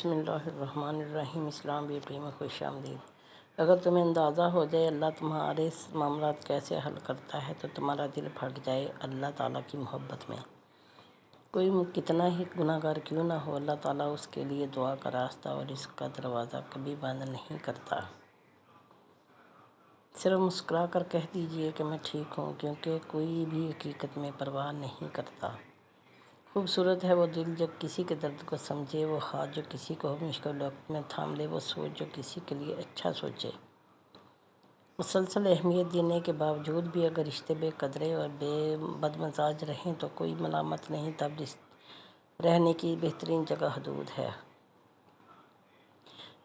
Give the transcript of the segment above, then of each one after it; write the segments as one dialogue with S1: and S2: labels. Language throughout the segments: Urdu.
S1: بسم اللہ الرحمن الرحیم۔ اسلام بیوٹی میں خوش آمدید۔ اگر تمہیں اندازہ ہو جائے اللہ تمہارے معاملات کیسے حل کرتا ہے تو تمہارا دل پھٹ جائے اللہ تعالیٰ کی محبت میں۔ کوئی کتنا ہی گناہ گار کیوں نہ ہو، اللہ تعالیٰ اس کے لیے دعا کا راستہ اور رزق کا دروازہ کبھی بند نہیں کرتا۔ صرف مسکرا کر کہہ دیجئے کہ میں ٹھیک ہوں، کیونکہ کوئی بھی حقیقت میں پرواہ نہیں کرتا۔ خوبصورت ہے وہ دل جو کسی کے درد کو سمجھے، وہ ہاتھ جو کسی کو مشکل وقت میں تھام لے، وہ سوچ جو کسی کے لیے اچھا سوچے۔ مسلسل اہمیت دینے کے باوجود بھی اگر رشتے بے قدرے اور بدمزاج رہیں تو کوئی ملامت نہیں، تب رہنے کی بہترین جگہ حدود ہے۔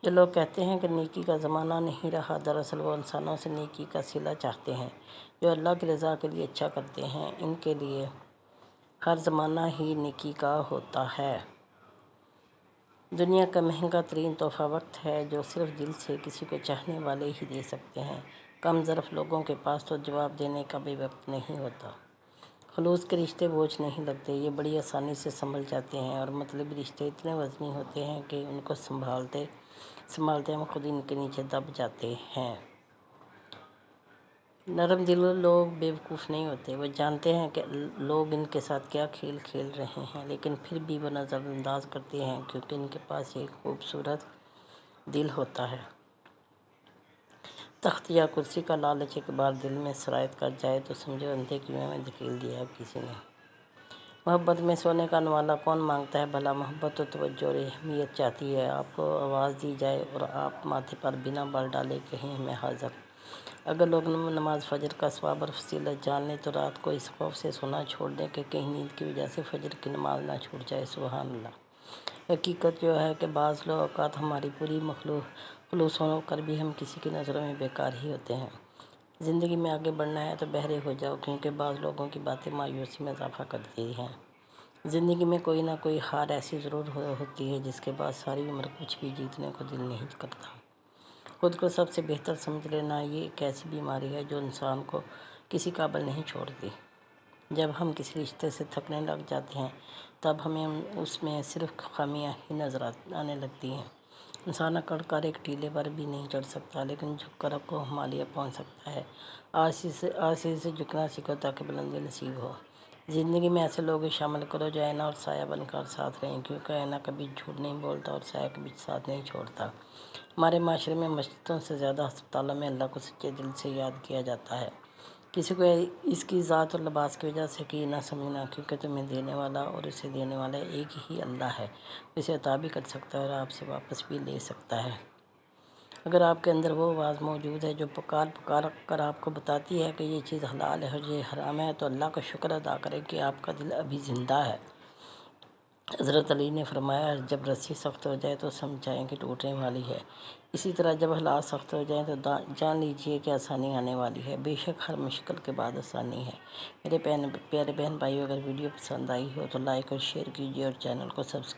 S1: جو لوگ کہتے ہیں کہ نیکی کا زمانہ نہیں رہا، دراصل وہ انسانوں سے نیکی کا صلہ چاہتے ہیں۔ جو اللہ کی رضا کے لیے اچھا کرتے ہیں، ان کے لیے ہر زمانہ ہی نیکی کا ہوتا ہے۔ دنیا کا مہنگا ترین تحفہ وقت ہے، جو صرف دل سے کسی کو چاہنے والے ہی دے سکتے ہیں۔ کم ظرف لوگوں کے پاس تو جواب دینے کا بھی وقت نہیں ہوتا۔ خلوص کے رشتے بوجھ نہیں لگتے، یہ بڑی آسانی سے سنبھل جاتے ہیں، اور مطلبی رشتے اتنے وزنی ہوتے ہیں کہ ان کو سنبھالتے ہم خود ان کے نیچے دب جاتے ہیں۔ نرم دل لوگ بیوقوف نہیں ہوتے، وہ جانتے ہیں کہ لوگ ان کے ساتھ کیا کھیل کھیل رہے ہیں، لیکن پھر بھی وہ نظر انداز کرتے ہیں، کیونکہ ان کے پاس ایک خوبصورت دل ہوتا ہے۔ تخت یا کرسی کا لالچ ایک بار دل میں سرایت کر جائے تو سمجھو اندھے کنویں میں دھکیل دیا کسی نے۔ محبت میں سونے کا نوالہ کون مانگتا ہے بھلا؟ محبت تو توجہ اور اہمیت چاہتی ہے۔ آپ کو آواز دی جائے اور آپ ماتھے پر بنا بال ڈالے کہیں میں حاضر۔ اگر لوگ نماز فجر کا ثواب اور فضیلت جان لیں تو رات کو اس خوف سے سونا چھوڑ دیں کہ کہیں نیند کی وجہ سے فجر کی نماز نہ چھوٹ جائے۔ سبحان اللہ۔ حقیقت جو ہے کہ بعض اوقات ہماری پوری خلوص ہو کر بھی ہم کسی کی نظروں میں بیکار ہی ہوتے ہیں۔ زندگی میں آگے بڑھنا ہے تو بہرے ہو جاؤ، کیونکہ بعض لوگوں کی باتیں مایوسی میں اضافہ کرتی ہیں۔ زندگی میں کوئی نہ کوئی ہار ایسی ضرور ہوتی ہے جس کے بعد ساری عمر کچھ بھی جیتنے کو دل نہیں کرتا۔ خود کو سب سے بہتر سمجھ لینا یہ ایک ایسی بیماری ہے جو انسان کو کسی قابل نہیں چھوڑتی۔ جب ہم کسی رشتے سے تھکنے لگ جاتے ہیں تب ہمیں اس میں صرف خامیاں ہی نظر آنے لگتی ہیں۔ انسان اکڑ کر ایک ٹیلے پر بھی نہیں چڑھ سکتا، لیکن جھک کر کو ہمالیہ پہنچ سکتا ہے۔ آجزی سے جھکنا سیکھو تاکہ بلندی نصیب ہو۔ زندگی میں ایسے لوگ شامل کرو جو آئینہ اور سایہ بن کر ساتھ رہیں، کیونکہ آئینہ کبھی جھوٹ نہیں بولتا اور سایہ کبھی ساتھ نہیں چھوڑتا۔ ہمارے معاشرے میں مسجدوں سے زیادہ ہسپتالوں میں اللہ کو سچے دل سے یاد کیا جاتا ہے۔ کسی کو اس کی ذات اور لباس کی وجہ سے یقین نہ سمجھنا، کیونکہ تمہیں دینے والا اور اسے دینے والا ایک ہی اللہ ہے۔ وہ اسے عطا بھی کر سکتا ہے اور آپ سے واپس بھی لے سکتا ہے۔ اگر آپ کے اندر وہ آواز موجود ہے جو پکار کر آپ کو بتاتی ہے کہ یہ چیز حلال ہے اور یہ حرام ہے، تو اللہ کا شکر ادا کریں کہ آپ کا دل ابھی زندہ ہے۔ حضرت علی نے فرمایا، جب رسی سخت ہو جائے تو سمجھ جائیں کہ ٹوٹنے والی ہے، اسی طرح جب حالات سخت ہو جائیں تو جان لیجئے کہ آسانی آنے والی ہے۔ بے شک ہر مشکل کے بعد آسانی ہے۔ میرے پیارے بہن بھائیو، اگر ویڈیو پسند آئی ہو تو لائک اور شیئر کیجیے اور چینل کو سبسکرائب